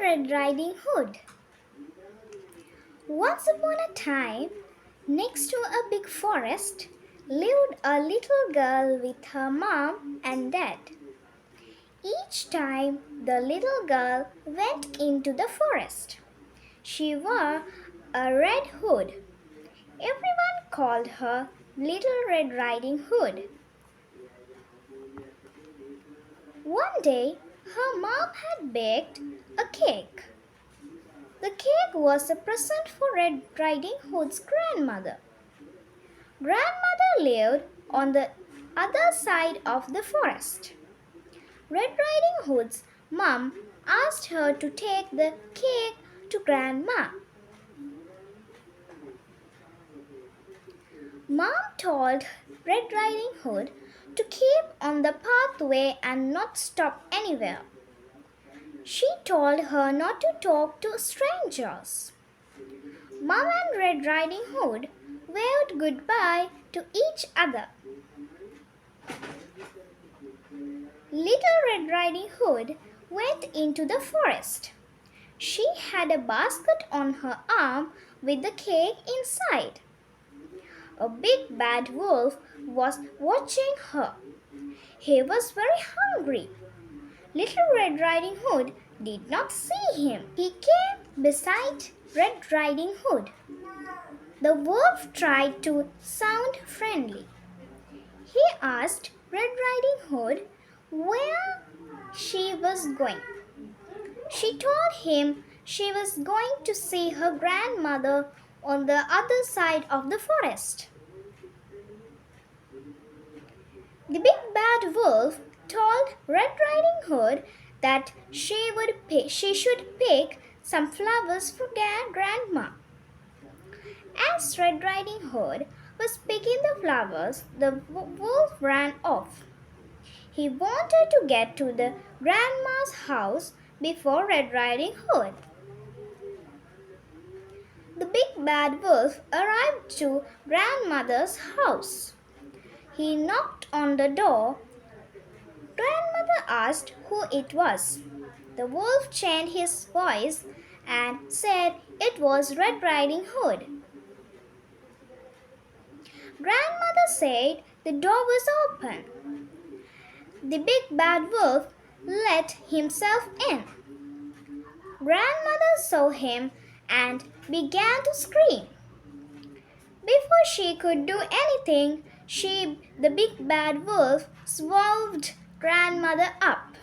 Red Riding Hood. Once upon a time, next to a big forest, lived a little girl with her mom and dad. Each time the little girl went into the forest, she wore a red hood. Everyone called her Little Red Riding Hood. One day, her mom had baked a cake. The cake was a present for Red Riding Hood's grandmother. Grandmother lived on the other side of the forest. Red Riding Hood's mom asked her to take the cake to Grandma. Mom told Red Riding Hood to keep on the pathway and not stop anywhere. She told her not to talk to strangers. Mom and Red Riding Hood waved goodbye to each other. Little Red Riding Hood went into the forest. She had a basket on her arm with the cake inside. A big bad wolf was watching her. He was very hungry. Little Red Riding Hood did not see him. He came beside Red Riding Hood. The wolf tried to sound friendly. He asked Red Riding Hood where she was going. She told him she was going to see her grandmother on the other side of the forest. The big bad wolf told Red Riding Hood that she should pick some flowers for Grandma. As Red Riding Hood was picking the flowers, the wolf ran off. He wanted to get to the grandma's house before Red Riding Hood. The big bad wolf arrived to grandmother's house. He knocked on the door. Grandmother asked who it was. The wolf changed his voice and said it was Red Riding Hood. Grandmother said the door was open. The big bad wolf let himself in. Grandmother saw him and began to scream. Before she could do anything, the big bad wolf swallowed grandmother up.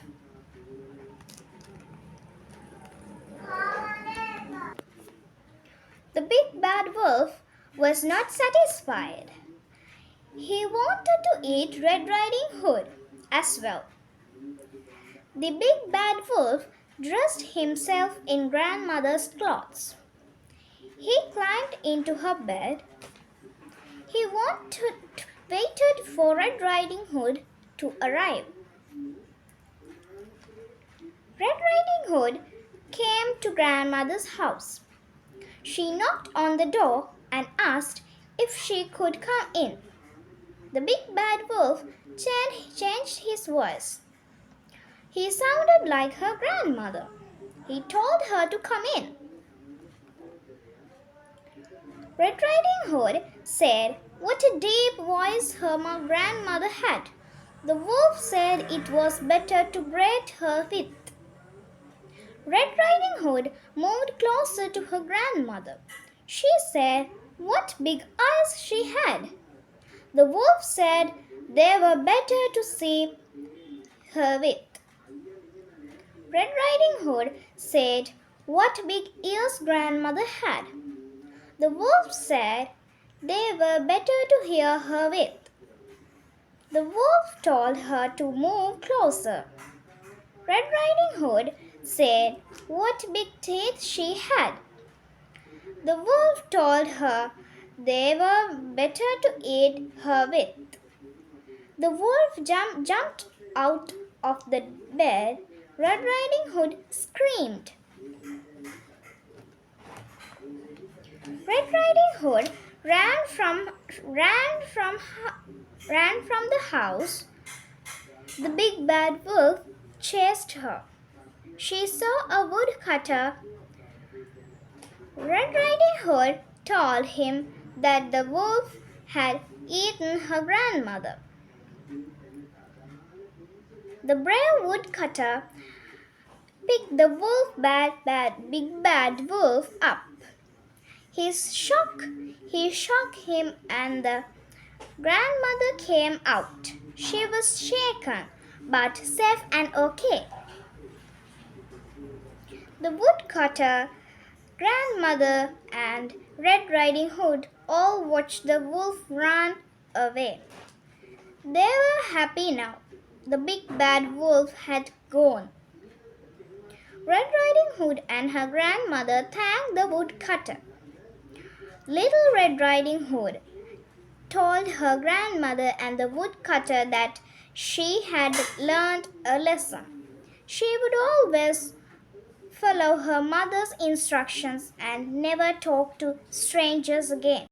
The big bad wolf was not satisfied. He wanted to eat Red Riding Hood as well. The big bad wolf dressed himself in grandmother's clothes. He climbed into her bed. He waited for Red Riding Hood to arrive. Red Riding Hood came to grandmother's house. She knocked on the door and asked if she could come in. The big bad wolf changed his voice. He sounded like her grandmother. He told her to come in. Red Riding Hood said what a deep voice her grandmother had. The wolf said it was better to braid her with. Red Riding Hood moved closer to her grandmother. She said what big eyes she had. The wolf said they were better to see her with. Red Riding Hood said what big ears grandmother had. The wolf said they were better to hear her with. The wolf told her to move closer. Red Riding Hood said what big teeth she had. The wolf told her they were better to eat her with. The wolf jumped out of the bed. Red Riding Hood screamed. Red Riding Hood ran from the house. The big bad wolf chased her. she saw a woodcutter. Red Riding Hood told him that the wolf had eaten her grandmother. The brave woodcutter picked the big bad wolf up. He shook him, and the grandmother came out. She was shaken, but safe and okay. The woodcutter, grandmother, and Red Riding Hood all watched the wolf run away. They were happy now. The big bad wolf had gone. Red Riding Hood and her grandmother thanked the woodcutter. Little Red Riding Hood told her grandmother and the woodcutter that she had learned a lesson. She would always follow her mother's instructions and never talk to strangers again.